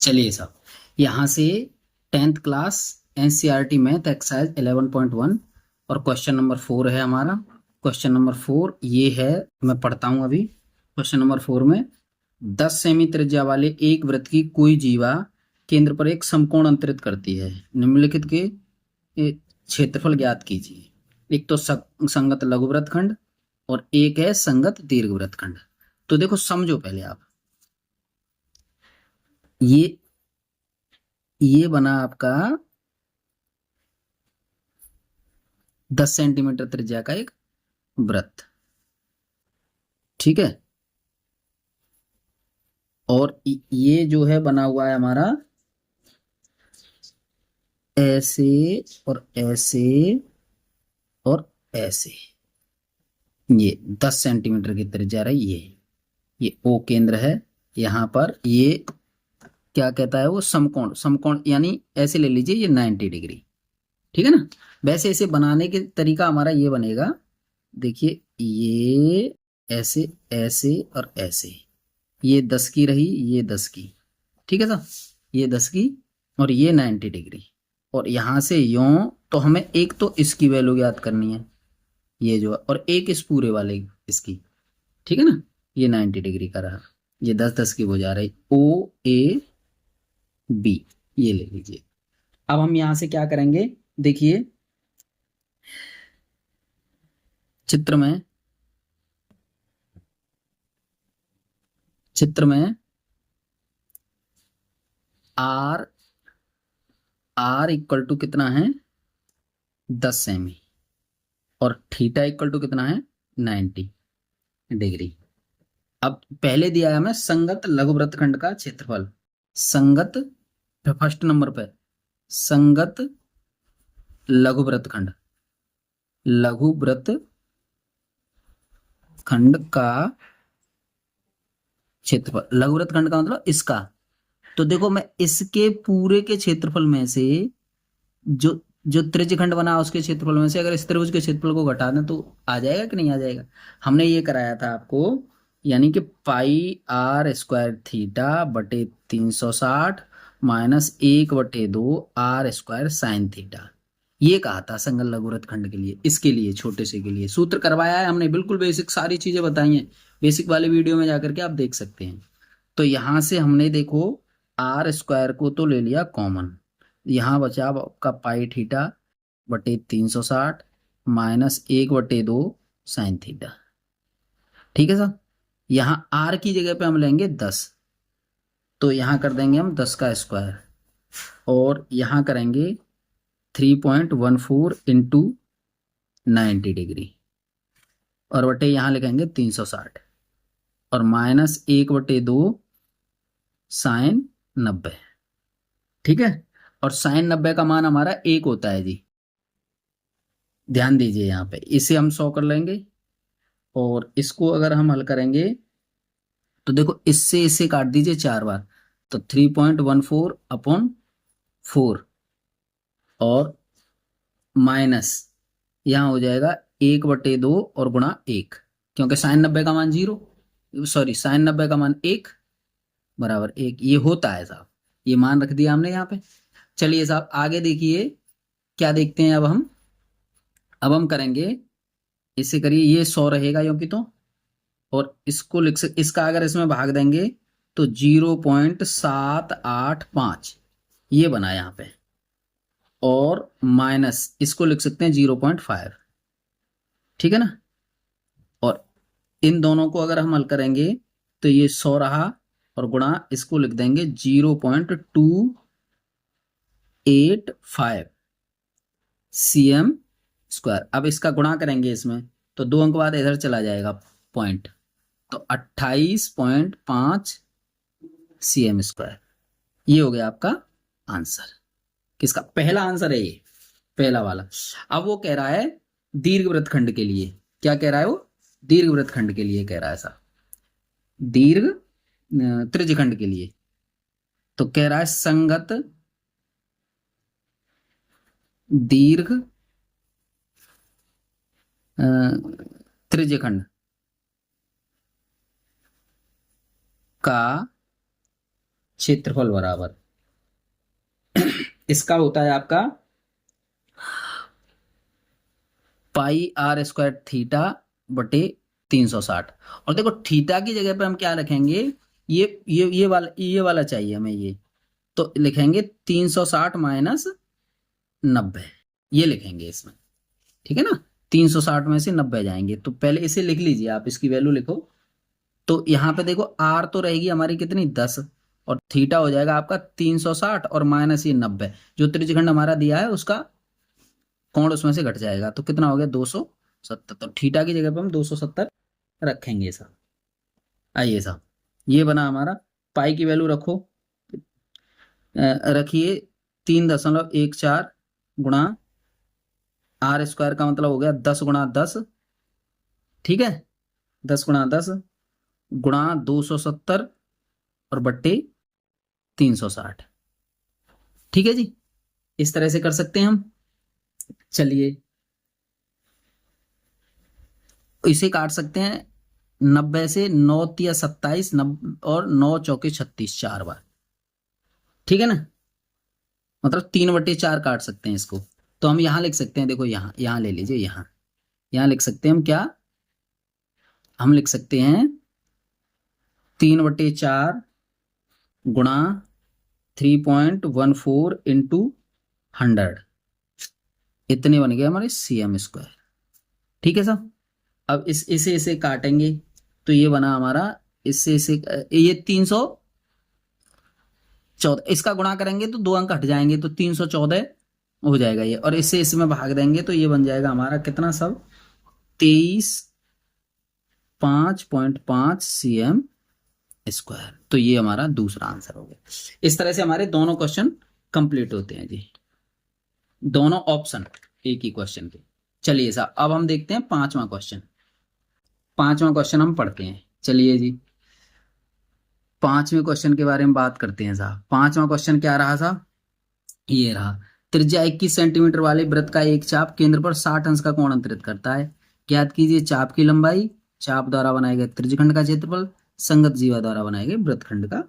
चलिए साहब, यहाँ से 10th class NCERT math exercise 11.1 और क्वेश्चन नंबर 4 है हमारा। क्वेश्चन नंबर 4 ये है, मैं पढ़ता हूँ अभी। क्वेश्चन नंबर 4 में 10 सेमी त्रिज्या वाले एक वृत्त की कोई जीवा केंद्र पर एक समकोण अंतरित करती है। निम्नलिखित के क्षेत्रफल ज्ञात कीजिए। एक तो संगत लघु वृत्तखंड और एक है संगत दीर्घ वृत्तखंड। तो देखो, समझो पहले आप, ये बना आपका 10 सेंटीमीटर त्रिज्या का एक वृत्त, ठीक है। और ये जो है बना हुआ है हमारा ऐसे और ऐसे और ऐसे। ये 10 सेंटीमीटर की त्रिज्या रही। ये ओ केंद्र है। यहाँ पर ये क्या कहता है, वो समकोण। समकोण यानी ऐसे ले लीजिए, ये 90 डिग्री, ठीक है ना। वैसे इसे बनाने के तरीका हमारा ये बनेगा, देखिए, ये ऐसे ऐसे और ऐसे। ये 10 की रही, ये 10 की, ठीक है साहब। ये 10 की और ये 90 डिग्री। और यहाँ से यूं, तो हमें एक तो इसकी वैल्यू याद करनी है, ये जो, और एक इस पूरे वाले इसकी, ठीक है ना। ये 90 डिग्री का रहा, ये 10-10 की हो जा रही। ओ ए बी, ये ले लीजिए। अब हम यहाँ से क्या करेंगे, देखिए चित्र में, आर आर इक्वल टू कितना है, 10 सेमी, और थीटा इक्वल टू कितना है, 90 डिग्री। अब पहले दिया है हमें संगत लघु वृत्तखंड का क्षेत्रफल। संगत, फर्स्ट नंबर पे संगत लघु वृत्तखंड, लघु वृत्तखंड का क्षेत्रफल। लघु वृत्तखंड का मतलब इसका। तो देखो, मैं इसके पूरे के क्षेत्रफल में से जो जो त्रिज्यखंड बना उसके क्षेत्रफल में से अगर इस त्रिभुज के क्षेत्रफल को घटा दें तो आ जाएगा कि नहीं आ जाएगा। हमने ये कराया था आपको, यानी कि पाई आर स्क्वायर थीटा बटे 360 minus 1/2 r square sine theta. ये कहा था संगत लघु वृत्तखंड के लिए, इसके लिए छोटे से के लिए सूत्र करवाया है हमने, बिल्कुल बेसिक सारी चीजें बताई हैं। बेसिक वाले वीडियो में जाकर के आप देख सकते हैं। तो यहां से हमने देखो आर स्क्वायर को तो ले लिया कॉमन, यहाँ बचा आपका पाई थीटा बटे 360 माइनस 1/2 साइन थीटा, ठीक है सर। यहाँ आर की जगह पे हम लेंगे 10, तो यहाँ कर देंगे हम 10 का स्क्वायर, और यहाँ करेंगे 3.14 इंटू 90 डिग्री, और बटे यहाँ लिखेंगे 360, और माइनस 1/2 साइन 90, ठीक है। और साइन 90 का मान हमारा 1 होता है जी, ध्यान दीजिए। यहाँ पे इसे हम 100 कर लेंगे, और इसको अगर हम हल करेंगे तो देखो, इससे इसे काट दीजिए 4 बार, तो 3.14/4, और माइनस यहाँ हो जाएगा 1/2 और गुणा 1, क्योंकि साइन 90 का मान 0, सॉरी साइन 90 का मान 1 बराबर 1, ये होता है साहब। ये मान रख दिया हमने यहाँ पे। चलिए साहब, आगे देखिए क्या देखते हैं। अब हम करेंगे, इससे करिए, ये 100 रहेगा क्योंकि, तो और इसको लिख सकते, इसका अगर इसमें भाग देंगे तो 0.785 ये बना यहाँ पे, और माइनस इसको लिख सकते हैं 0.5, ठीक है ना। और इन दोनों को अगर हम हल करेंगे तो ये 100 रहा, और गुणा इसको लिख देंगे 0.285 cm²। अब इसका गुणा करेंगे इसमें, तो 2 अंक बाद इधर चला जाएगा पॉइंट, तो 28.5 cm²। ये हो गया आपका आंसर। किसका पहला आंसर है ये, पहला वाला। अब वो कह रहा है दीर्घ वृत्तखंड के लिए, क्या कह रहा है वो, दीर्घ वृत्तखंड के लिए कह रहा है साहब, दीर्घ त्रिज्यखंड के लिए। तो कह रहा है संगत दीर्घ त्रिज्यखंड का क्षेत्रफल बराबर इसका होता है आपका पाई आर स्क्वायर थीटा बटे 360। और देखो थीटा की जगह पे हम क्या रखेंगे, ये वाला चाहिए हमें, ये तो लिखेंगे 360 माइनस 90, ये लिखेंगे इसमें, ठीक है ना। 360 में से 90 जाएंगे, तो पहले इसे लिख लीजिए आप, इसकी वैल्यू लिखो। तो यहाँ पे देखो आर तो रहेगी हमारी कितनी 10, और थीटा हो जाएगा आपका 360 और माइनस ये 90, जो त्रिज्यखंड हमारा दिया है उसका कोण उसमें से घट जाएगा, तो कितना हो गया 270। तो थीटा की जगह पे हम 270 रखेंगे साहब। आइए साहब, ये बना हमारा, पाई की वैल्यू रखो, रखिए 3.14 गुणा आर स्क्वायर का मतलब हो गया 10 गुणा 10, ठीक है, 10 गुणा 10 गुणा 270 और बट्टे 360, ठीक है जी। इस तरह से कर सकते हैं हम। चलिए इसे काट सकते हैं 90 से, 9 तिया 27, और 9 चौके 36, 4 बार, ठीक है ना। मतलब 3/4 काट सकते हैं इसको। तो हम यहां लिख सकते हैं, देखो यहां यहां ले लीजिए, यहां लिख सकते हैं हम क्या, हम लिख सकते हैं 3/4 गुणा 3.14 इंटू 100, इतने बन गए हमारे CM स्क्वायर, ठीक है साहब। अब इसे इसे काटेंगे, तो ये बना हमारा, इससे इसे ये 314, इसका गुणा करेंगे तो 2 अंक हट जाएंगे, तो 314 हो जाएगा ये, और इससे इसमें भाग देंगे तो ये बन जाएगा हमारा कितना सब, 23.5 CM स्क्वायर। तो ये हमारा दूसरा आंसर हो गया। इस तरह से हमारे दोनों क्वेश्चन कंप्लीट होते हैं जी, दोनों ऑप्शन एक ही क्वेश्चन के। चलिए साहब, अब हम देखते हैं पांचवा क्वेश्चन। पांचवा क्वेश्चन हम पढ़ते हैं, चलिए जी। पांचवें क्वेश्चन के बारे में बात करते हैं साहब। पांचवा क्वेश्चन क्या रहा साहब, ये रहा, त्रिज्या 21 सेंटीमीटर वाले वृत्त का एक चाप केंद्र पर 60 अंश का कोण अंतरित करता है। ज्ञात कीजिए चाप की लंबाई, चाप द्वारा बनाए गए त्रिज्यखंड का क्षेत्रफल, संगत जीवा द्वारा बनाए गए वृत्तखंड का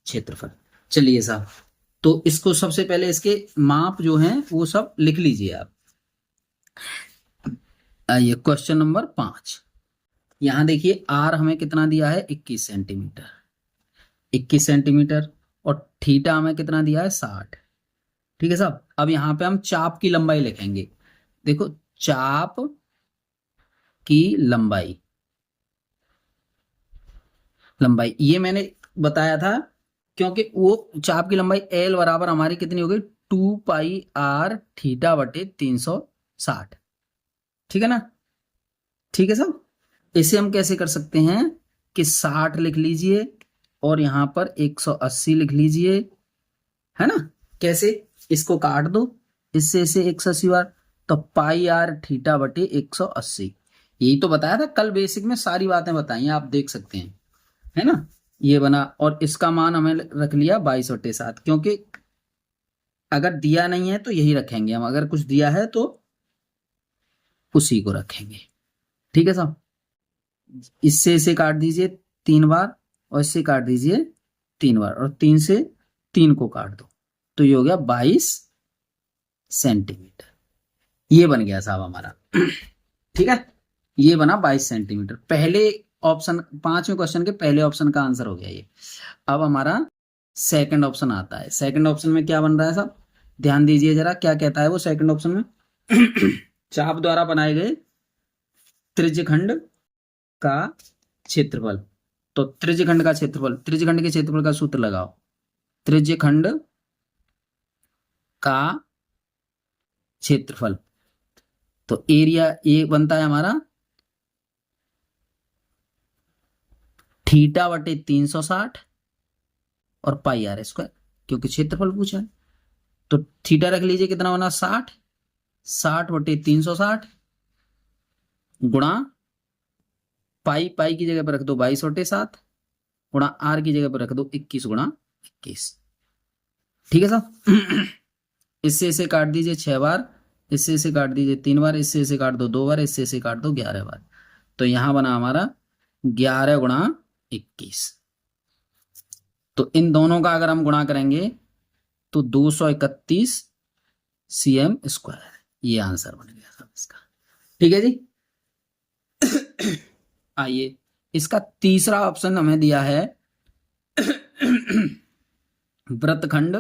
क्षेत्रफल। चलिए साहब, तो इसको सबसे पहले इसके माप जो हैं वो सब लिख लीजिए आप। आइए क्वेश्चन नंबर 5, यहां देखिए आर हमें कितना दिया है 21 सेंटीमीटर, 21 सेंटीमीटर, और थीटा हमें कितना दिया है 60, ठीक है साहब। अब यहां पे हम चाप की लंबाई लिखेंगे, देखो चाप की लंबाई, ये मैंने बताया था, क्योंकि वो चाप की लंबाई L बराबर हमारी कितनी हो गई 2πr थीटा बटे 360, ठीक है ना। ठीक है साहब, इसे हम कैसे कर सकते हैं कि 60 लिख लीजिए और यहां पर 180 लिख लीजिए, है ना। कैसे, इसको काट दो, इससे इसे 180 बार, तो πr थीटा बटे 180। यही तो बताया था कल, बेसिक में सारी बातें बताई हैं, आप देख सकते हैं, है ना। ये बना, और इसका मान हमें रख लिया 22/7, क्योंकि अगर दिया नहीं है तो यही रखेंगे हम, अगर कुछ दिया है तो उसी को रखेंगे, ठीक है साहब। इससे इसे काट दीजिए 3 बार, और इससे काट दीजिए 3 बार, और 3 से 3 को काट दो, तो ये हो गया 22 सेंटीमीटर। ये बन गया साहब हमारा, ठीक है, ये बना 22 सेंटीमीटर। पहले ऑप्शन, पांचवें क्वेश्चन के पहले ऑप्शन का आंसर हो गया ये। अब हमारा सेकंड ऑप्शन आता है। सेकंड ऑप्शन में क्या बन रहा है साहब, ध्यान दीजिए जरा, क्या कहता है वो सेकंड ऑप्शन में चाप द्वारा बनाए गए त्रिज्यखंड का क्षेत्रफल। तो त्रिज्यखंड का क्षेत्रफल, त्रिज्यखंड के क्षेत्रफल का सूत्र लगाओ, त्रिज्यखंड का क्षेत्रफल, तो एरिया ये बनता है हमारा थीटा बटे 360 और πr स्क्वायर, क्योंकि क्षेत्रफल पूछा है। तो थीटा रख लीजिए, कितना बना 60, 60 बटे 360 गुणा पाई की जगह पर रख दो 22/7 गुणा आर की जगह पर रख दो 21 गुणा 21, ठीक है साहब। इससे इसे काट दीजिए 6 बार, इससे इसे काट दीजिए 3 बार, इससे इसे काट दो 2 बार, इससे इसे काट दो 11 बार। तो यहां बना हमारा 11 गुणा 21। तो इन दोनों का अगर हम गुणा करेंगे तो 231 cm स्क्वायर, ये आंसर बन गया सब इसका। ठीक है जी। आइए, इसका तीसरा ऑप्शन हमें दिया है वृत्तखंड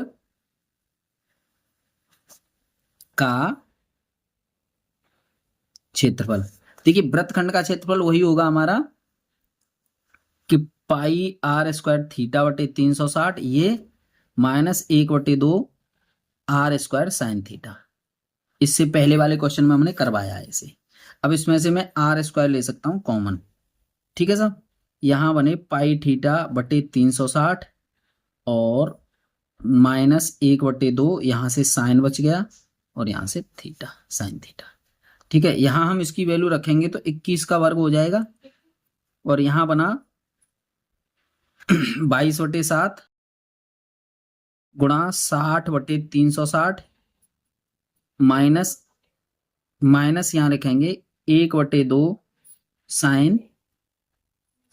का क्षेत्रफल। देखिए, वृत्तखंड का क्षेत्रफल वही होगा हमारा कि पाई आर स्क्वायर थीटा बटे 360, ये -1/2 आर स्क्वायर साइन थीटा। इससे पहले वाले क्वेश्चन में हमने करवाया है इसे। अब इसमें से मैं आर स्क्वायर ले सकता हूं कॉमन। ठीक है साहब, यहां बने पाई थीटा बटे 360 और -1/2, यहां से साइन बच गया और यहां से थीटा, साइन थीटा। ठीक है, यहां हम इसकी वैल्यू रखेंगे तो 21 का वर्ग हो जाएगा और यहां बना 22/7 गुणा 60/360 माइनस माइनस यहां लिखेंगे 1/2 साइन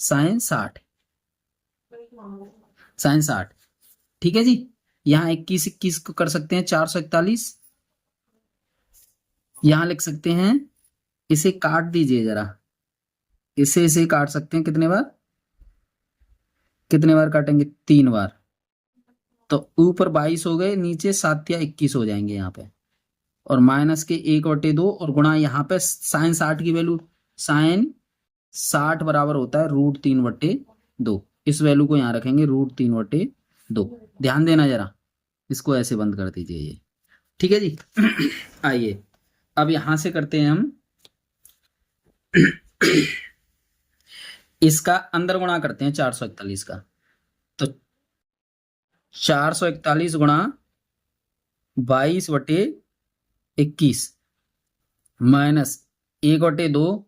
60 साइन 60। ठीक है जी, यहां 21 को कर सकते हैं 441, यहां लिख सकते हैं, इसे काट दीजिए जरा, इसे काट सकते हैं कितने बार, कितने बार काटेंगे, 3 बार। तो ऊपर 22 हो गए, नीचे 7 या 21 हो जाएंगे यहाँ पे, और माइनस के 1/2 और गुणा यहाँ पे साइन 60 की वैल्यू, साइन 60 बराबर होता है √3/2। इस वैल्यू को यहाँ रखेंगे √3/2। ध्यान देना जरा, इसको ऐसे बंद कर दीजिए ये। ठीक है जी। आइए, अब यहां से करते हैं हम इसका अंदर गुणा करते हैं 441 का। तो 441 गुणा 22/21 माइनस 1/2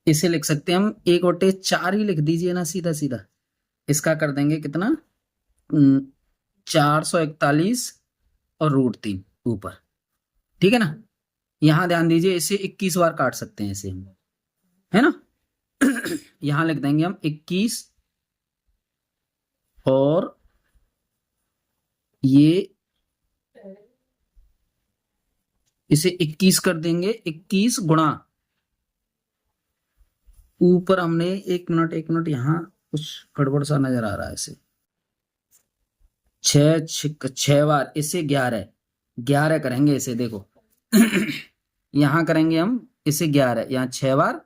इसे लिख सकते हैं हम 1/4 ही लिख दीजिए ना, सीधा सीधा। इसका कर देंगे कितना, 441 और √3 ऊपर। ठीक है ना, यहां ध्यान दीजिए, इसे 21 बार काट सकते हैं इसे हम, है ना। यहां लिख देंगे हम 21 और ये इसे 21 कर देंगे, 21 गुणा, ऊपर हमने एक मिनट यहां कुछ गड़बड़ सा नजर आ रहा है इसे, 6 बार, इसे 11 करेंगे इसे, देखो। यहां करेंगे हम इसे 11, यहाँ 6 बार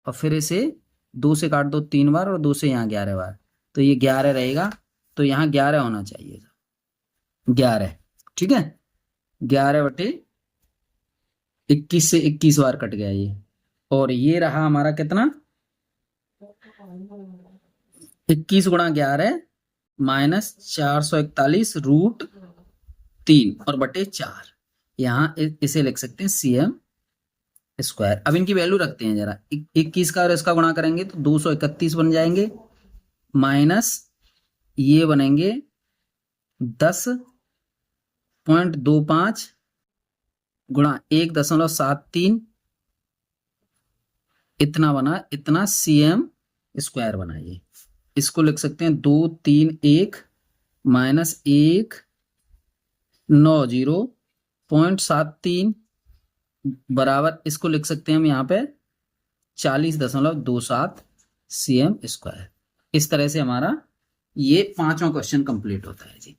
और फिर इसे 2 से काट दो 3 बार और 2 से यहाँ 11 बार, तो ये 11 रहेगा। तो यहाँ 11 होना चाहिए, 11। ठीक है, 11/21 से 21 बार कट गया ये, और ये रहा हमारा कितना, 21 गुणा 11 माइनस 441 √3 और बटे 4। यहाँ इसे लिख सकते हैं cm स्क्वायर। अब इनकी वैल्यू रखते हैं जरा, 21 का और इसका गुणा करेंगे तो 231 बन जाएंगे, माइनस ये बनेंगे 10.25 गुणा 1.73, इतना बना, इतना cm स्क्वायर बना। ये इसको लिख सकते हैं 231 माइनस 190.73 बराबर, इसको लिख सकते हैं हम यहाँ पे 40.27 cm स्क्वायर। इस तरह से हमारा ये 5वां क्वेश्चन कंप्लीट होता है जी।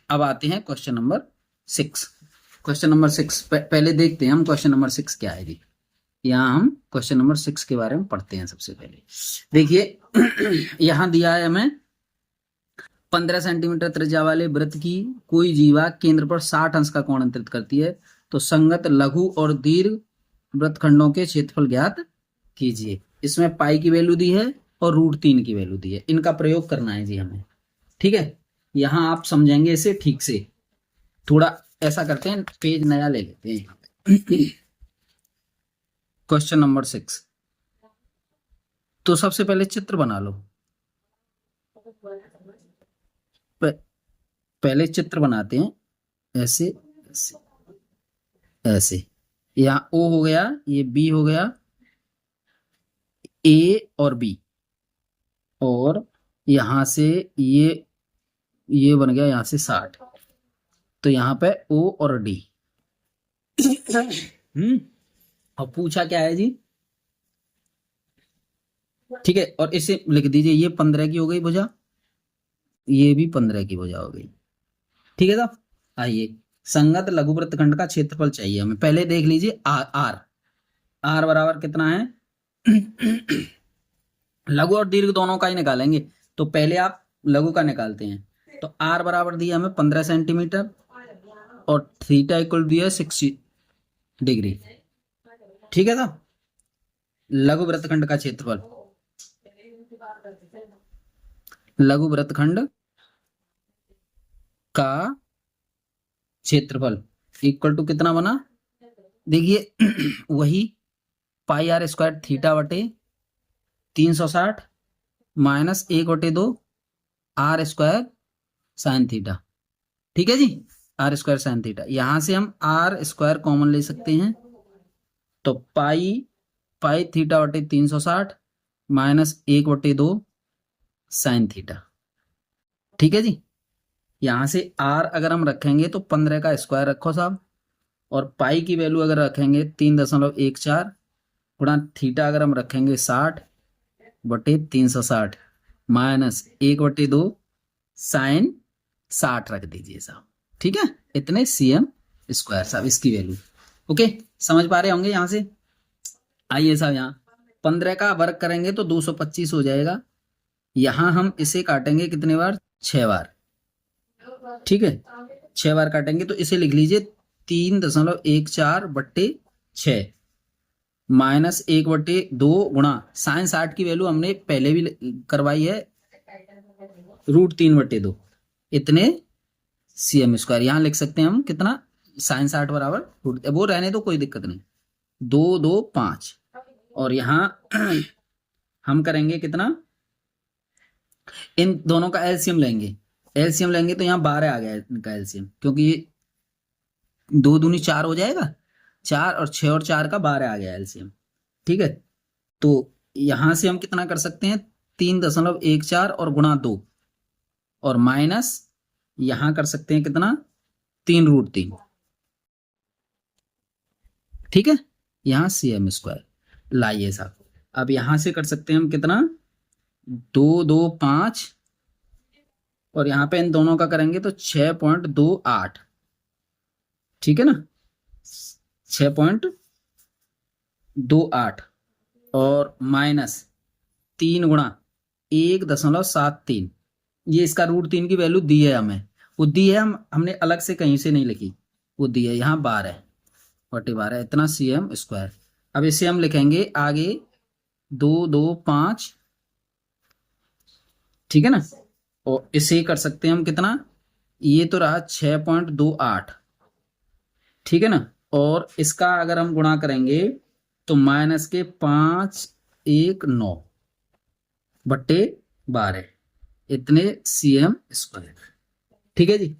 अब आते हैं क्वेश्चन नंबर 6। क्वेश्चन नंबर 6 पहले देखते हैं हम क्वेश्चन नंबर 6 क्या है जी। यहाँ हम क्वेश्चन नंबर 6 के बारे में पढ़ते हैं। सबसे पहले देखिए, यहाँ दिया है हमें 15 सेंटीमीटर त्रिज्या वाले वृत्त की कोई जीवा केंद्र पर 60 अंश का कोण अंतरित करती है, तो संगत लघु और दीर्घ वृत्तखंडों के क्षेत्रफल ज्ञात कीजिए। इसमें पाई की वैल्यू दी है और √3 की वैल्यू दी है, इनका प्रयोग करना है जी हमें। ठीक है, यहां आप समझेंगे इसे ठीक से। थोड़ा ऐसा करते हैं, पेज नया ले लेते हैं यहाँ पे। क्वेश्चन नंबर 6, तो सबसे पहले चित्र बना लो। पहले चित्र बनाते हैं, ऐसे ऐसे ऐसे। यहाँ O हो गया, ये B हो गया, ए और बी, और यहां से ये बन गया यहां से 60, तो यहाँ पे ओ और डी। और पूछा क्या है जी, ठीक है, और इसे लिख दीजिए, ये 15 की हो गई भुजा, ये भी 15 की भुजा हो गई। ठीक है साहब, आइए संगत लघु वृत्तखंड का क्षेत्रफल चाहिए हमें। पहले देख लीजिए आर आर आर बराबर कितना है। लघु और दीर्घ दोनों का ही निकालेंगे, तो पहले आप लघु का निकालते हैं। तो आर बराबर दिया हमें 15 सेंटीमीटर, और थीटा इक्वल दिया है 60 डिग्री। ठीक है साहब, लघु वृत्तखंड का क्षेत्रफल, लघु वृत्तखंड का क्षेत्रफल इक्वल टू कितना बना, देखिए वही पाई आर स्क्वायर थीटा बटे 360 minus 1/2 r square sine theta. ठीक है जी, आर स्क्वायर साइन थीटा, यहां से हम आर स्क्वायर कॉमन ले सकते हैं, तो पाई थीटा बटे 360 माइनस 1/2 साइन थीटा। ठीक है जी, यहां से आर अगर हम रखेंगे तो 15 का स्क्वायर रखो साहब, और पाई की वैल्यू अगर रखेंगे 3.14 गुणा थीटा अगर हम रखेंगे 60/360 माइनस 1/2 साइन 60 रख दीजिए साहब। ठीक है, इतने cm स्क्वायर साहब इसकी वैल्यू। ओके, समझ पा रहे होंगे यहां से। आइए साहब, यहाँ 15 का वर्ग करेंगे तो 225 हो जाएगा, यहां हम इसे काटेंगे कितने बार, 6 बार। ठीक है, 6 बार काटेंगे, तो इसे लिख लीजिए 3.14/6 माइनस 1/2 गुणा साइन 60 की वैल्यू हमने पहले भी करवाई है, √3/2, इतने cm स्क्वायर। यहां लिख सकते हैं हम कितना, साइन 60 बराबर वो रहने दो, कोई दिक्कत नहीं, 2 2 5, और यहां हम करेंगे कितना, इन दोनों का एलसीएम लेंगे, एलसीएम लेंगे तो यहाँ 12 आ गया इनका एलसीएम, क्योंकि ये 2 दूनी 4 हो जाएगा, 4 और 6 और 4 का 12 आ गया एलसीएम। ठीक है, तो यहां से हम कितना कर सकते हैं, 3.14 और गुणा 2, और माइनस यहां कर सकते हैं कितना, 3√3। ठीक है, यहां cm स्क्वायर लाइए साहब, अब यहां से कर सकते हैं हम कितना, 2 2 5, और यहां पे इन दोनों का करेंगे तो 6.28। ठीक है ना, 6.28, और माइनस 3 गुणा 1.73, ये इसका √3 की वैल्यू दी है हमें, वो दी है, हमने अलग से कहीं से नहीं लिखी, वो दी है यहाँ 12, इतना cm स्क्वायर। अब इसे हम लिखेंगे आगे 2 2 5, ठीक है ना, और इसे कर सकते हैं हम कितना, ये तो रहा 6.28। ठीक है ना, और इसका अगर हम गुणा करेंगे तो माइनस के 519/12, इतने cm स्क्वायर। ठीक है जी।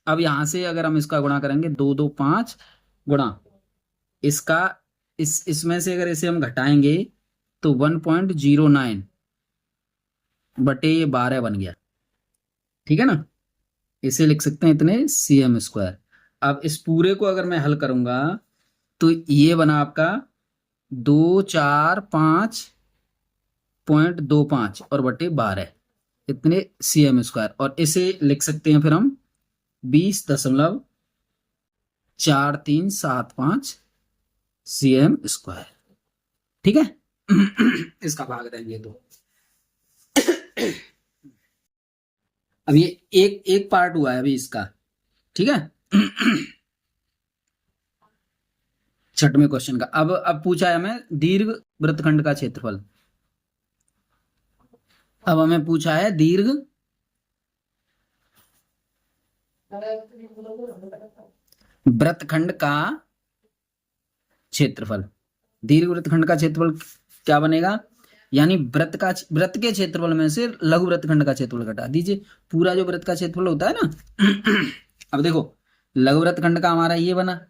अब यहां से अगर हम इसका गुणा करेंगे 2 2 5 गुणा इसका, इसमें से अगर इसे हम घटाएंगे तो 1.09/12 बन गया। ठीक है ना, इसे लिख सकते हैं इतने cm स्क्वायर। अब इस पूरे को अगर मैं हल करूंगा तो ये बना आपका 245.25 और बटे 12, इतने cm स्क्वायर, और इसे लिख सकते हैं फिर हम 20.4375 cm स्क्वायर। ठीक है, इसका भाग देंगे तो अब ये एक पार्ट हुआ है अभी इसका। ठीक है, छठवें क्वेश्चन का। अब पूछा है हमें दीर्घ वृत्तखंड का क्षेत्रफल। अब हमें पूछा है दीर्घ वृत्तखंड का क्षेत्रफल। दीर्घ वृत्तखंड का क्षेत्रफल क्या बनेगा, यानी वृत्त के क्षेत्रफल में से लघु वृत्तखंड का क्षेत्रफल घटा दीजिए। पूरा जो वृत्त का क्षेत्रफल होता है ना, अब देखो लघु वृत्तखंड का हमारा ये बना,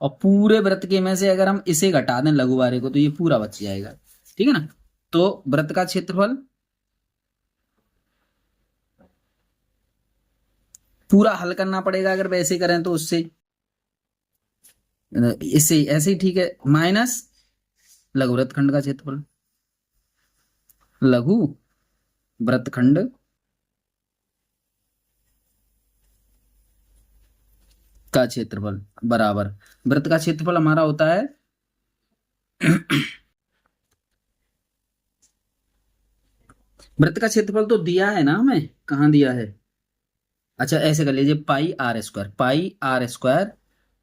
और पूरे वृत्त के में से अगर हम इसे घटा दें लघु वाले को, तो ये पूरा बच जाएगा। ठीक है ना। तो वृत्त का क्षेत्रफल पूरा हल करना पड़ेगा, अगर वैसे करें तो उससे इससे ऐसे ही ठीक है, माइनस लघु वृत्तखंड का क्षेत्रफल, लघु वृत्तखंड का क्षेत्रफल बराबर वृत्त का क्षेत्रफल हमारा होता है वृत्त का क्षेत्रफल तो दिया है ना हमें, कहाँ दिया है, अच्छा ऐसे कर लीजिए पाई आर स्क्वायर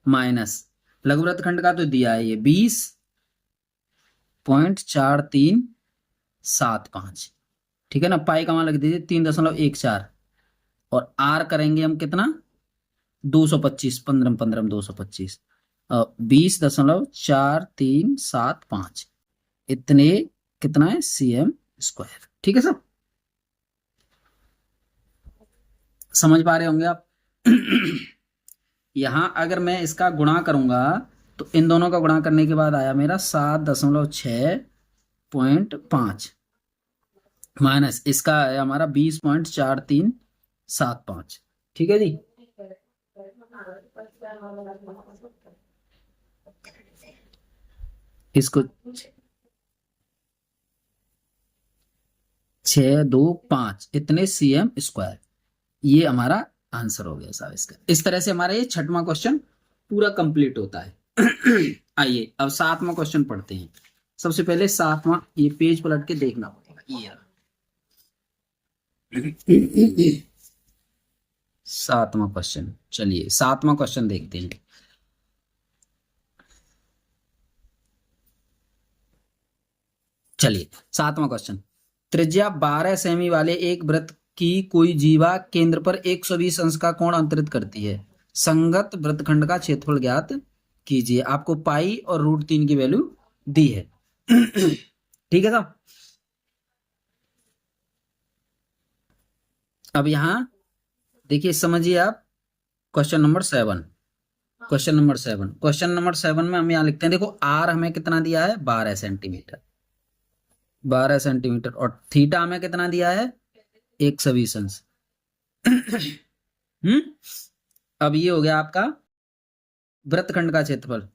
माइनस लघु वृत्तखंड का तो दिया है ये 20.4375, ठीक है ना। पाई का मान लग दीजिए 3.14 और आर करेंगे हम कितना 225, 15 15 225, 20.4375 इतने कितना है cm स्क्वायर, ठीक है सर, समझ पा रहे होंगे आप। यहां अगर मैं इसका गुणा करूंगा तो इन दोनों का गुणा करने के बाद आया मेरा 7.6.5 माइनस इसका आया हमारा 20.4375, ठीक है जी। इसको 625 इतने cm स्क्वायर, ये हमारा आंसर हो गया साहब इसका। इस तरह से हमारा ये छठवां क्वेश्चन पूरा कंप्लीट होता है। आइए अब सातवां क्वेश्चन पढ़ते हैं। सबसे पहले सातवां, ये पेज पलट के देखना पड़ेगा, ये सातवां क्वेश्चन। चलिए सातवां क्वेश्चन देखते हैं। चलिए सातवां क्वेश्चन, त्रिज्या 12 सेमी वाले एक वृत्त की कोई जीवा केंद्र पर 120 अंश का कोण अंतरित करती है, संगत वृत्तखंड का क्षेत्रफल ज्ञात कीजिए। आपको पाई और √3 की वैल्यू दी है। ठीक है साहब। अब यहां देखिए समझिए आप, क्वेश्चन नंबर 7, क्वेश्चन नंबर 7 में हम यहां लिखते हैं, देखो आर हमें कितना दिया है 12 सेंटीमीटर, 12 सेंटीमीटर, और थीटा हमें कितना दिया है 120 अंश। अब ये हो गया आपका वृत्तखंड का क्षेत्रफल,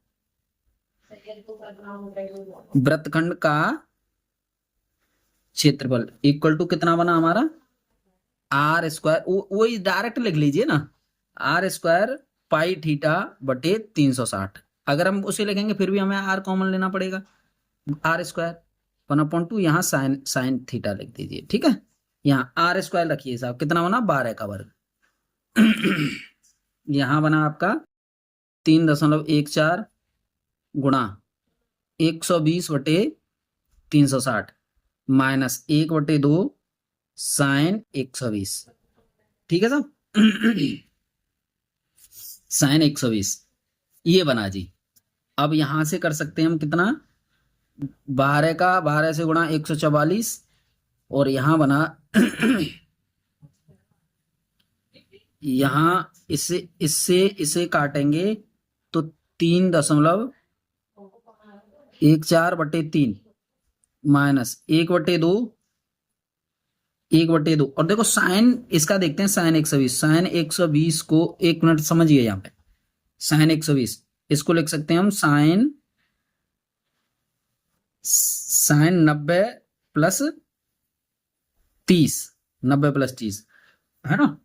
वृत्तखंड का क्षेत्रफल इक्वल टू कितना बना हमारा आर स्क्वायर, वही डायरेक्ट लिख लीजिए ना, आर स्क्वायर पाई थीटा बटे 360। अगर हम उसे लिखेंगे फिर भी हमें आर कॉमन लेना पड़ेगा, आर स्क्वायर 1/2, यहाँ साइन थीटा लिख दीजिए, ठीक है। यहाँ आर स्क्वायर रखिए साहब, कितना बना 12 का वर्ग। यहां बना आपका 3.14 गुणा 120 बटे 360 माइनस 1/2 साइन 120, ठीक है साहब। साइन 120 ये बना जी। अब यहां से कर सकते हैं हम कितना, 12 का 12 से गुणा 144, और यहां बना यहां इससे इससे इसे काटेंगे तो 3.14 बटे 3 माइनस 1/2, 1/2, और देखो साइन इसका देखते हैं, साइन 120 को 1 मिनट समझिए, यहाँ पे साइन 120 इसको लिख सकते हैं हम साइन 90 प्लस 30, 90 प्लस 30 है ना।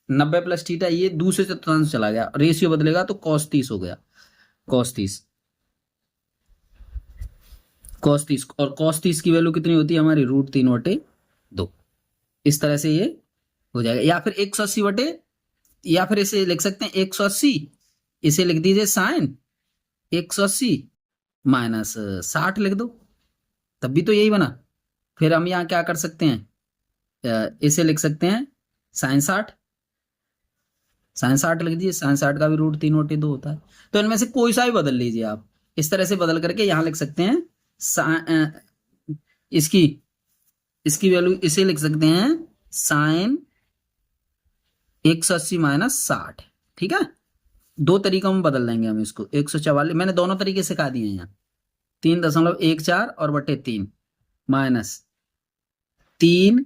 90 प्लस थीटा, ये दूसरे चतुर्थांश चला गया, रेशियो बदलेगा तो cos 30 हो गया, cos 30, और cos 30 की वैल्यू कितनी होती है हमारी √3/2। इस तरह से ये हो जाएगा, या फिर 180 बटे, या फिर इसे लिख सकते हैं 180, इसे लिख दीजिए साइन 180 माइनस 60 लिख दो, तब भी तो यही बना। फिर हम यहाँ क्या कर सकते हैं, इसे लिख सकते हैं साइन 60, साइन 60 लिख दीजिए, साइन 60 का भी √3/2 होता है। तो इनमें से कोई सा भी बदल लीजिए आप, इस तरह से बदल करके यहां लिख सकते हैं इसकी इसकी वैल्यू इसे लिख सकते हैं साइन 180 माइनस 60, ठीक है। दो तरीकों में बदल देंगे हम इसको, 144 मैंने दोनों तरीके सिखा दिए हैं यहाँ, 3.14 और बटे 3 माइनस 3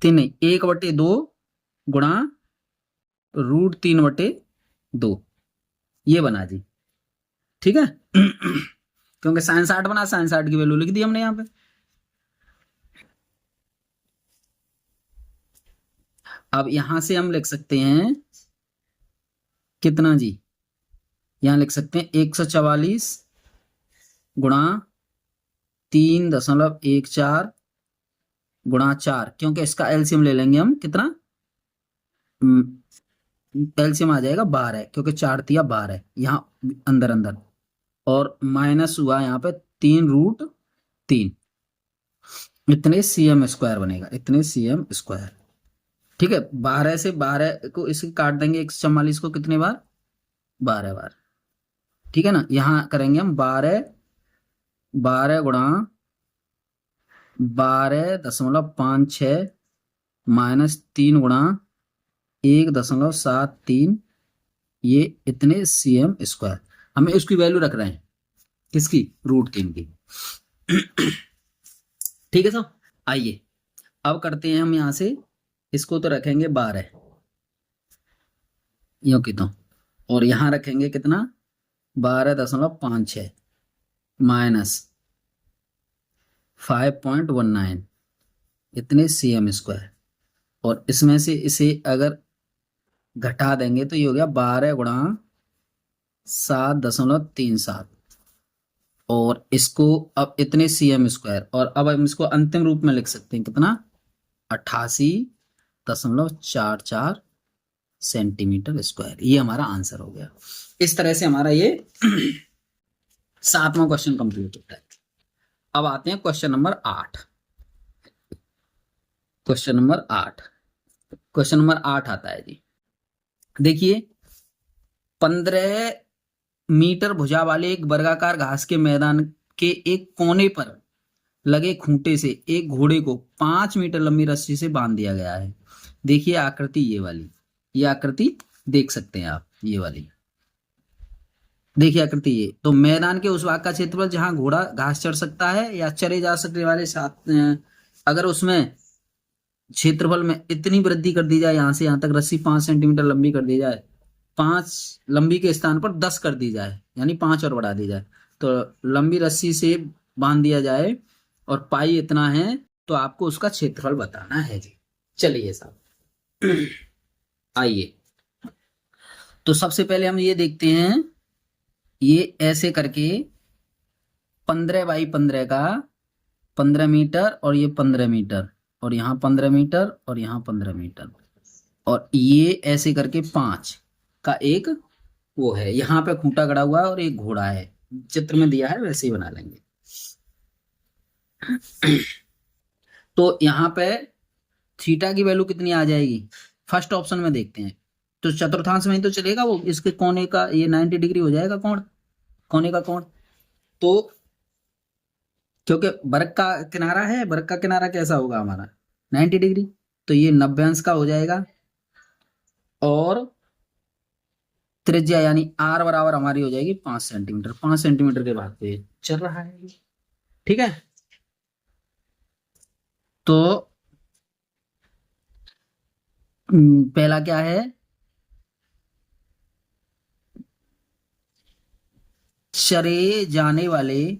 3 नहीं 1/2 गुणा √3/2 ये बना जी। ठीक है क्योंकि साइन 60 बना, साइन 60 की वैल्यू लिख दी हमने यहाँ पे। अब यहां से हम लिख सकते हैं कितना जी, यहां लिख सकते हैं 144 गुणा 3.14 गुणा 4, क्योंकि इसका एलसीएम ले लेंगे हम कितना, एलसीएम आ जाएगा 12, क्योंकि 4×3 12 यहाँ अंदर अंदर, और माइनस हुआ यहाँ पे 3√3, इतने cm² बनेगा, इतने cm²। ठीक है, 12 से 12 को इसे काट देंगे 144 को कितने बार, 12 बार। ठीक है ना, यहां करेंगे हम 12 गुणा 12.56 माइनस 3 गुणा 1.73, ये इतने cm²। हमें उसकी वैल्यू रख रहे हैं किसकी, √3 की। ठीक है साहब, आइए अब करते हैं हम यहां से, इसको तो रखेंगे 12 यो की तो, और यहां रखेंगे कितना 12.56 माइनस 5.19, इतने cm²। और इसमें से इसे अगर घटा देंगे तो ये हो गया 12 गुणा 7.37, और इसको अब इतने cm², और अब हम इसको अंतिम रूप में लिख सकते हैं कितना 88.44 सेंटीमीटर²। ये हमारा आंसर हो गया। इस तरह से हमारा ये 7वां क्वेश्चन कंप्लीट होता है। अब आते हैं क्वेश्चन नंबर 8। क्वेश्चन नंबर 8 आता है जी। देखिए 15 मीटर भुजा वाले एक वर्गाकार घास के मैदान के एक कोने पर लगे खूंटे से एक घोड़े को 5 मीटर लंबी रस्सी से बांध दिया गया है। देखिए आकृति ये वाली, ये आकृति देख सकते हैं आप, ये वाली देखिए आकृति ये। तो मैदान के उस भाग का क्षेत्रफल जहां घोड़ा घास चढ़ सकता है या चरे जा सकने वाले साथ, अगर उसमें क्षेत्रफल में इतनी वृद्धि कर दी जाए, यहां से यहां तक रस्सी 5 सेंटीमीटर लंबी कर दी जाए, 5 लंबी के स्थान पर 10 कर दी जाए, यानी 5 और बढ़ा दी जाए, तो लंबी रस्सी से बांध दिया जाए और पाई इतना है, तो आपको उसका क्षेत्रफल बताना है जी। चलिए साहब आइए, तो सबसे पहले हम ये देखते हैं, ये ऐसे करके 15×15 का 15 मीटर, और ये 15 मीटर, और यहाँ 15 मीटर, और यहाँ 15 मीटर, और ये ऐसे करके 5 का एक वो है, यहाँ पे खूंटा गड़ा हुआ है और एक घोड़ा है, चित्र में दिया है वैसे ही बना लेंगे। तो यहाँ पे थीटा की वैल्यू कितनी आ जाएगी, फर्स्ट ऑप्शन में देखते हैं। तो चतुर्थांश में ही तो चलेगा वो, इसके कोने का ये 90 डिग्री हो जाएगा कोण, कोने का कोण। तो क्योंकि वर्ग का किनारा है, वर्ग का किनारा कैसा होगा हमारा 90 डिग्री, तो ये 90 अंश का हो जाएगा, और त्रिज्या यानी r बराबर हमारी हो जाएगी 5 सेंटीमीटर। 5 सेंटीमीटर के भाग पे चल रहा है। ठीक है, तो पहला क्या है, चरे जाने वाले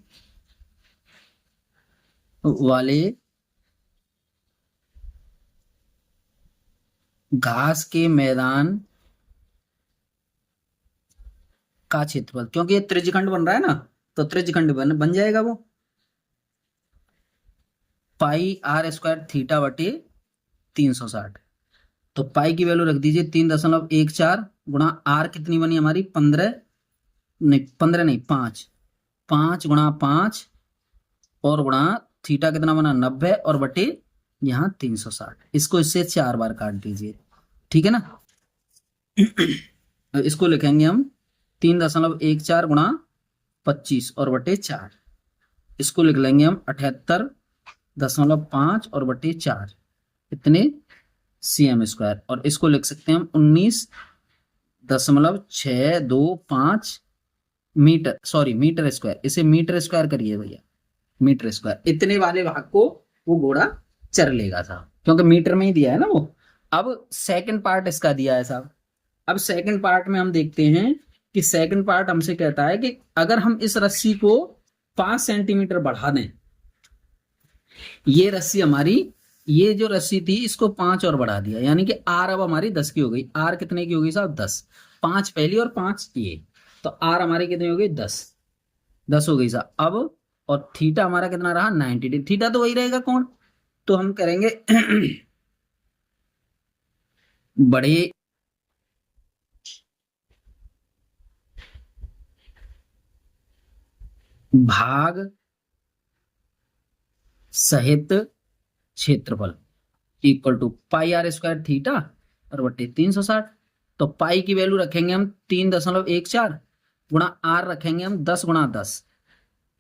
घास के मैदान का क्षेत्रफल, क्योंकि ये त्रिज्यखंड बन रहा है ना, तो त्रिज्यखंड बन जाएगा वो πr² थीटा बटे 360। तो पाई की वैल्यू रख दीजिए 3.14 गुणा r कितनी बनी हमारी 15 नहीं 5 गुणा 5, और गुणा थीटा कितना बना 90, और बटे यहाँ 360। इसको इससे 4 बार काट दीजिए। ठीक है ना, इसको लिखेंगे हम 3.14 गुणा 25 और बटे 4, इसको लिख लेंगे हम 78.5 और बटे 4, इतने cm²। और इसको लिख सकते हैं हम 19.625 मीटर, सॉरी मीटर स्क्वायर, इसे मीटर स्क्वायर करिए भैया, मीटर स्क्वायर, इतने वाले भाग को वो घोड़ा चर लेगा साहब, क्योंकि मीटर में ही दिया है ना वो। अब सेकंड पार्ट इसका दिया है साहब। अब सेकंड पार्ट में हम देखते हैं कि सेकंड पार्ट हमसे कहता है कि अगर हम इस रस्सी को 5 सेंटीमीटर बढ़ा दें, ये रस्सी हमारी, ये जो रस्सी थी इसको 5 और बढ़ा दिया, यानी कि आर अब हमारी 10 की हो गई। आर कितने की होगी साहब? 10। 5 पहली और 5 ये, तो आर हमारी कितनी हो गई? 10। 10 हो गई साहब। अब और थीटा हमारा कितना रहा? 90 डिग्री। थीटा तो वही रहेगा कौन, तो हम करेंगे बड़े भाग सहित क्षेत्रफल equal to pi r square theta और बट्टे 360। तो पाई की वैल्यू रखेंगे हम 3.14 गुणा आर रखेंगे हम 10 गुणा 10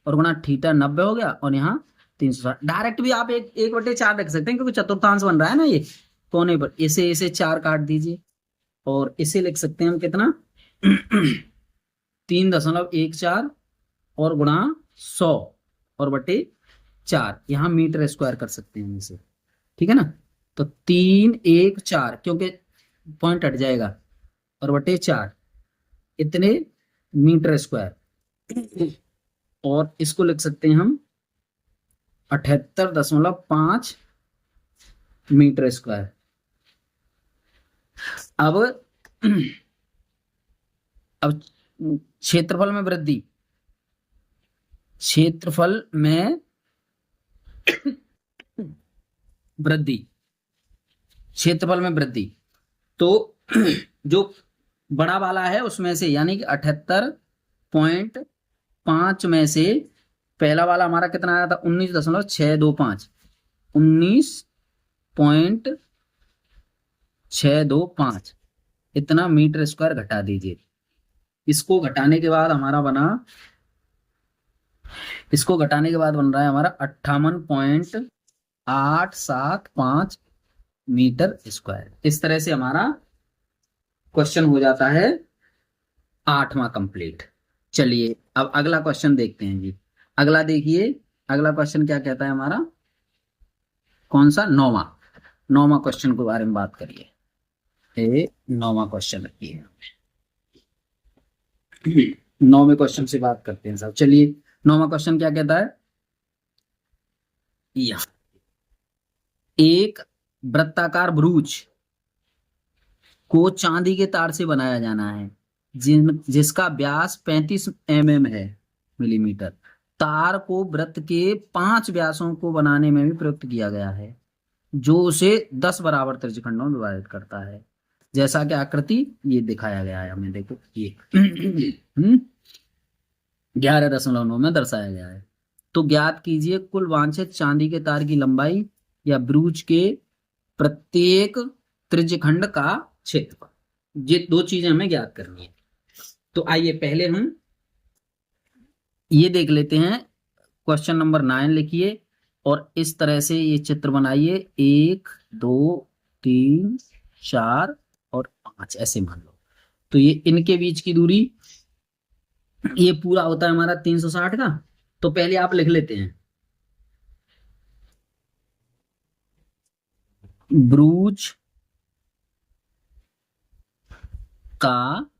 और गुणा थीटा 90 हो गया, और यहाँ 360। डायरेक्ट भी आप 1/4 रख सकते हैं, क्योंकि चतुर्थांश बन रहा है ना ये कोने पर, इसे 4 काट दीजिए और इसे लिख सकते हैं हम कितना 3.14 और गुणा 100 और बटे 4, यहाँ मीटर स्क्वायर कर सकते हैं इसे, ठीक है ना। तो 314, क्योंकि पॉइंट हट जाएगा, और बटे 4 इतने मीटर स्क्वायर, और इसको लिख सकते हैं हम 78.5 मीटर स्क्वायर। अब अब क्षेत्रफल में वृद्धि, क्षेत्रफल में वृद्धि, क्षेत्रफल में वृद्धि, तो जो बड़ा वाला है उसमें से, यानी कि 78.5 में से पहला वाला हमारा कितना आया था? 19.625, 19.625 इतना मीटर स्क्वायर घटा दीजिए। इसको घटाने के बाद हमारा बना, इसको घटाने के बाद बन रहा है हमारा 58.875 मीटर स्क्वायर। इस तरह से हमारा क्वेश्चन हो जाता है 8वां कंप्लीट। चलिए अब अगला क्वेश्चन देखते हैं जी। अगला देखिए, अगला क्वेश्चन क्या कहता है हमारा, कौन सा? 9वां क्वेश्चन के बारे में बात करिए। 9वां क्वेश्चन रखिए, 9वें क्वेश्चन से बात करते हैं साहब। चलिए 9वां क्वेश्चन क्या कहता है, यह एक वृत्ताकार ब्रूच को चांदी के तार से बनाया जाना है, जिसका व्यास 35 mm है, मिलीमीटर। तार को वृत्त के 5 व्यासों को बनाने में भी प्रयुक्त किया गया है, जो उसे 10 बराबर त्रिज्यखंडों में विभाजित करता है, जैसा कि आकृति ये दिखाया गया है हमें, देखो ये 11.9 में दर्शाया गया है। तो ज्ञात कीजिए कुल वांछित चांदी के तार की लंबाई या ब्रूच के प्रत्येक त्रिज्यखंड का क्षेत्रफल। ये 2 चीजें हमें ज्ञात करनी है। तो आइए पहले हम ये देख लेते हैं। क्वेश्चन नंबर 9 लिखिए और इस तरह से ये चित्र बनाइए, 1 2 3 4 और 5 ऐसे मान लो। तो ये इनके बीच की दूरी, ये पूरा होता है हमारा 360 का। तो पहले आप लिख लेते हैं ब्रूच का,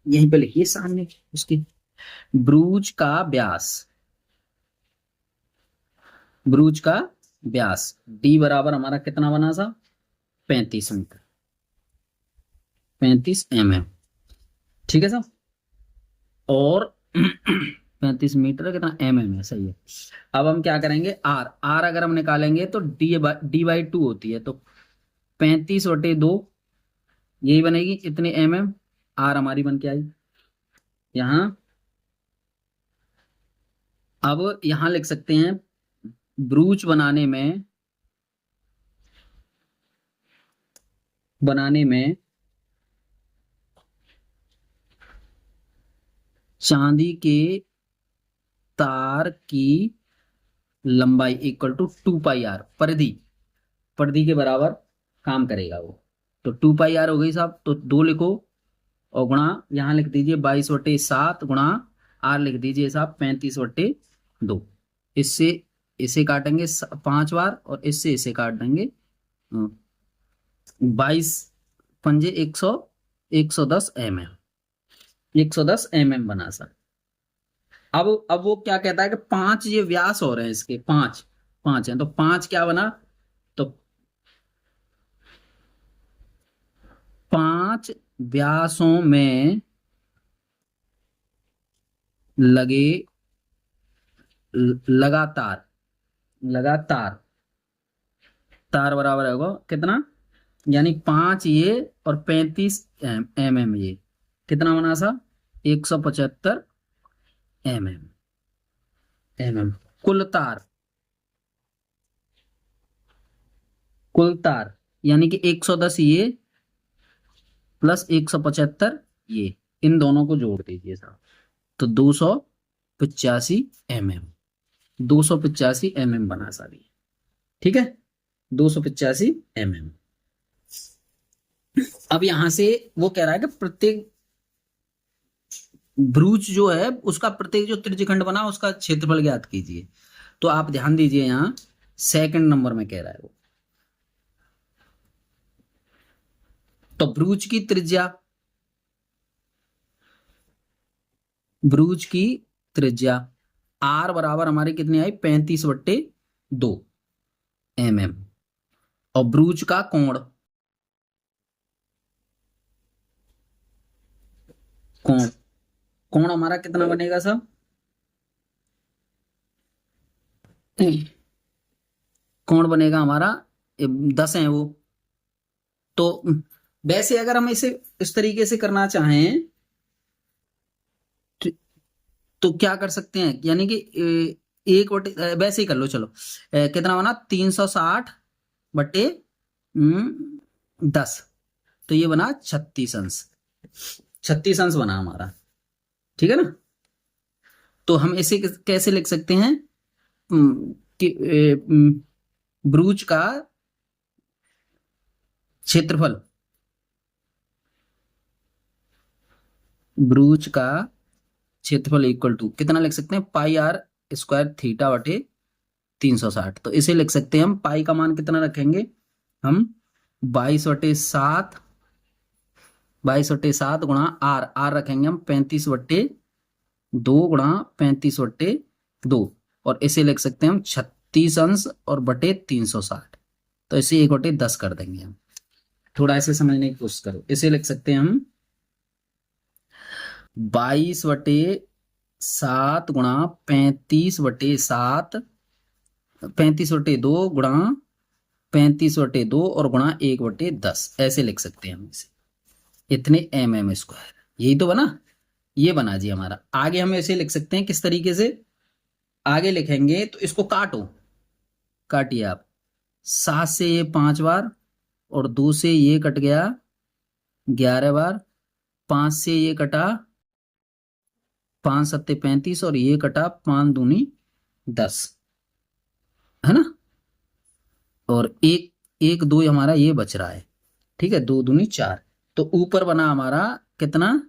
यहीं पे लिखिए सामने उसकी, ब्रूच का व्यास, ब्रूच का व्यास d बराबर हमारा कितना बना सा? 35 मीटर, 35 mm, ठीक है साहब। और 35 मीटर कितना mm है, सही है। अब हम क्या करेंगे, r अगर हम निकालेंगे तो d/2 होती है, तो 35/2 यही बनेगी, इतने mm। r हमारी बन के आई यहां। अब यहां लिख सकते हैं ब्रूच बनाने में चांदी के तार की लंबाई इक्वल टू 2πr, परिधि के बराबर काम करेगा वो। तो 2πr हो गई साहब, तो 2 लिखो और गुणा यहाँ लिख दीजिए 22/7 गुणा आर लिख दीजिए साहब 35/2। इससे इसे काटेंगे 5 बार और इससे इसे काट देंगे 22×5 110 mm बना सर। अब वो क्या कहता है कि 5 ये व्यास हो रहे हैं इसके, 5 5 हैं तो 5 क्या बना, तो 5 व्यासों में लगे लगातार लगातार तार बराबर होगा कितना, यानी 5 ये और 35 mm ये, कितना बना सा 175 mm कुल तार यानी कि 110 ये प्लस 175 ये, इन दोनों को जोड़ दीजिए साहब तो 285 mm 285 mm बना सारी, ठीक है 285 mm। अब यहां से वो कह रहा है कि प्रत्येक ब्रूच जो है उसका प्रत्येक जो त्रिज्यखंड बना उसका क्षेत्रफल ज्ञात कीजिए। तो आप ध्यान दीजिए यहां सेकंड नंबर में कह रहा है वो, तो ब्रूच की त्रिज्या आर बराबर हमारी कितनी आई 35/2 mm और ब्रूच का कोण कोण कोण हमारा कितना बनेगा सब, कोण बनेगा हमारा 10 है वो। तो वैसे अगर हम इसे इस तरीके से करना चाहें तो क्या कर सकते हैं, यानी कि 1/, वैसे ही कर लो चलो, कितना बना 360/10, तो ये बना 36 अंश, 36 अंश बना हमारा, ठीक है ना। तो हम इसे कैसे लिख सकते हैं कि ब्रूच का क्षेत्रफल, ब्रूच का क्षेत्रफल इक्वल टू कितना लिख सकते हैं πr² θ/360। तो इसे लिख सकते हैं हम, पाई का मान कितना रखेंगे हम 22/7 गुणा आर रखेंगे हम 35/2 गुणा 35/2 और इसे लिख सकते हैं हम 36 अंश और बटे 360। तो इसे 1/10 कर देंगे हम। थोड़ा ऐसे समझने की कोशिश करो, इसे लिख सकते हैं हम 22/7 गुणा 35/7 35/2 गुणा 35/2 और गुणा 1/10, ऐसे लिख सकते हैं हम इसे, इतने mm²। यही तो बना, ये बना जी हमारा। आगे हम ऐसे लिख सकते हैं, किस तरीके से आगे लिखेंगे, तो इसको काटिए आप, 7 से ये 5 बार और 2 से ये कट गया 11 बार, 5 से ये कटा 5 7 35 और ये कटा 5 दूनी 10, है ना। और एक 2 हमारा ये बच रहा है, ठीक है 2 दूनी 4। तो ऊपर बना हमारा कितना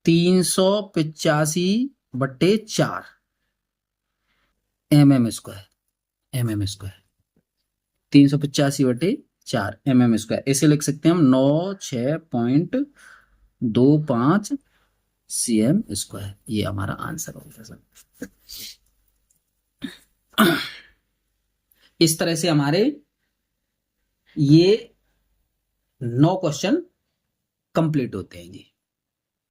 385/4 mm², 385/4 mm²। इसे लिख सकते हैं हम 96.25 cm²। ये हमारा आंसर होगा सर। इस तरह से हमारे ये 9 क्वेश्चन कंप्लीट होते हैं जी।